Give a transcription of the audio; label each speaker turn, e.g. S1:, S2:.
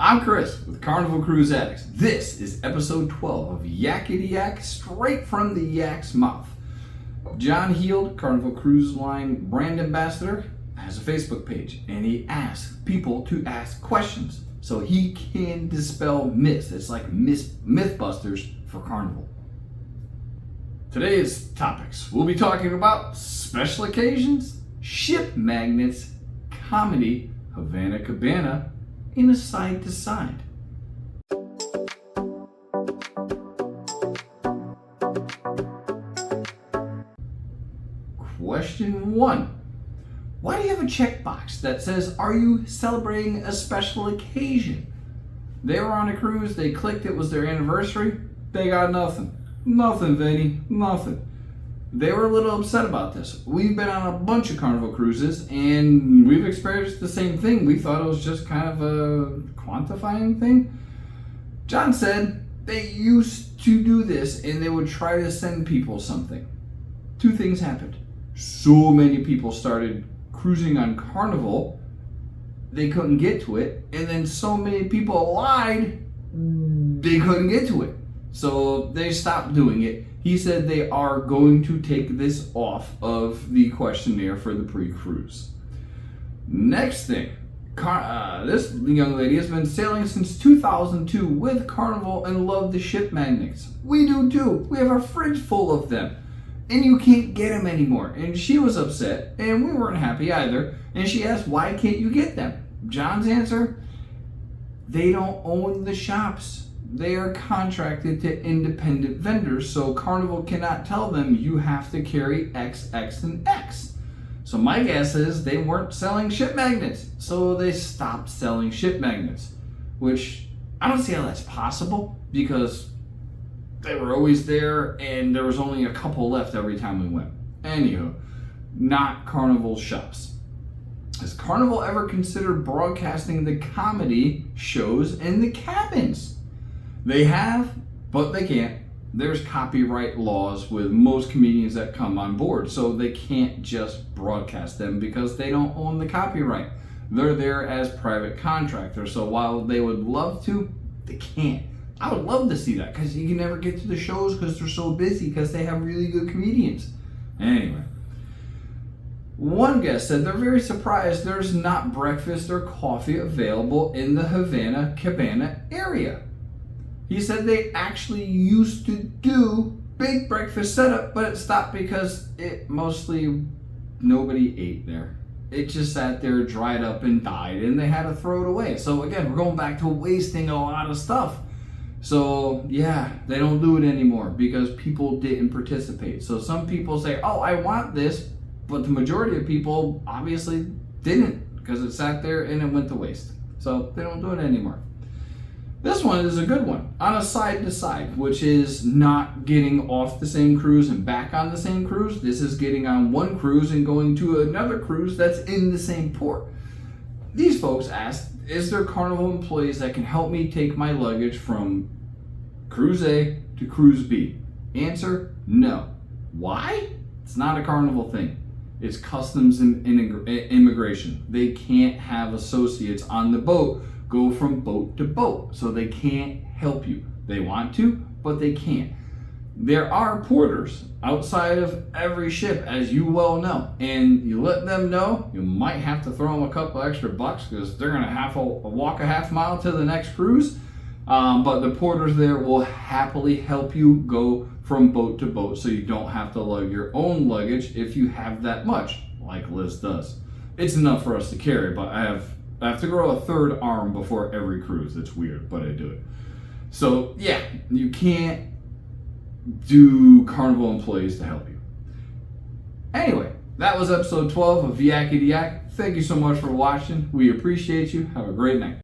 S1: I'm Chris with Carnival Cruise Addicts. This is episode 12 of Yakety-Yak, straight from the yak's mouth. John Heald, Carnival Cruise Line brand ambassador, has a Facebook page, and he asks people to ask questions so he can dispel myths. It's like Mythbusters for Carnival. Today's topics, we'll be talking about special occasions, ship magnets, comedy, Havana Cabana, in a side to side. Question 1. Why do you have a checkbox that says, are you celebrating a special occasion? They were on a cruise, they clicked it was their anniversary, they got nothing. Nothing, Vinny, nothing. They were a little upset about this. We've been on a bunch of Carnival cruises and we've experienced the same thing. We thought it was just kind of a quantifying thing. John said they used to do this and they would try to send people something. Two things happened. So many people started cruising on Carnival, they couldn't get to it, and then so many people lied, they couldn't get to it. So they stopped doing it. He said they are going to take this off of the questionnaire for the pre-cruise. Next thing, this young lady has been sailing since 2002 with Carnival and love the ship magnets. We do too. We have a fridge full of them. And you can't get them anymore. And she was upset, and we weren't happy either. And she asked, why can't you get them? John's answer, they don't own the shops. They are contracted to independent vendors, so Carnival cannot tell them you have to carry X, X, and X. So my guess is they weren't selling ship magnets, so they stopped selling ship magnets, which I don't see how that's possible because they were always there and there was only a couple left every time we went. Anywho, not Carnival shops. Has Carnival ever considered broadcasting the comedy shows in the cabins? They have, but they can't. There's copyright laws with most comedians that come on board, so they can't just broadcast them because they don't own the copyright. They're there as private contractors, so while they would love to, they can't. I would love to see that because you can never get to the shows because they're so busy because they have really good comedians. Anyway, one guest said they're very surprised there's not breakfast or coffee available in the Havana Cabana area. He said they actually used to do big breakfast setup, but it stopped because nobody ate there. It just sat there, dried up, and died, and they had to throw it away. So again, we're going back to wasting a lot of stuff. So yeah, they don't do it anymore because people didn't participate. So some people say, oh, I want this, but the majority of people obviously didn't because it sat there and it went to waste. So they don't do it anymore. This one is a good one, on a side to side, which is not getting off the same cruise and back on the same cruise. This is getting on one cruise and going to another cruise that's in the same port. These folks asked, is there Carnival employees that can help me take my luggage from cruise A to cruise B? Answer, no. Why? It's not a Carnival thing. It's customs and immigration. They can't have associates on the boat go from boat to boat, so they can't help you. They want to, but they can't. There are porters outside of every ship, as you well know, and you let them know, you might have to throw them a couple extra bucks because they're gonna have to walk a half mile to the next cruise, but the porters there will happily help you go from boat to boat so you don't have to lug your own luggage if you have that much, like Liz does. It's enough for us to carry, but I have to grow a third arm before every cruise. It's weird, but I do it. So yeah, you can't do Carnival employees to help you. Anyway, that was episode 12 of Yakety-Yak. Thank you so much for watching. We appreciate you. Have a great night.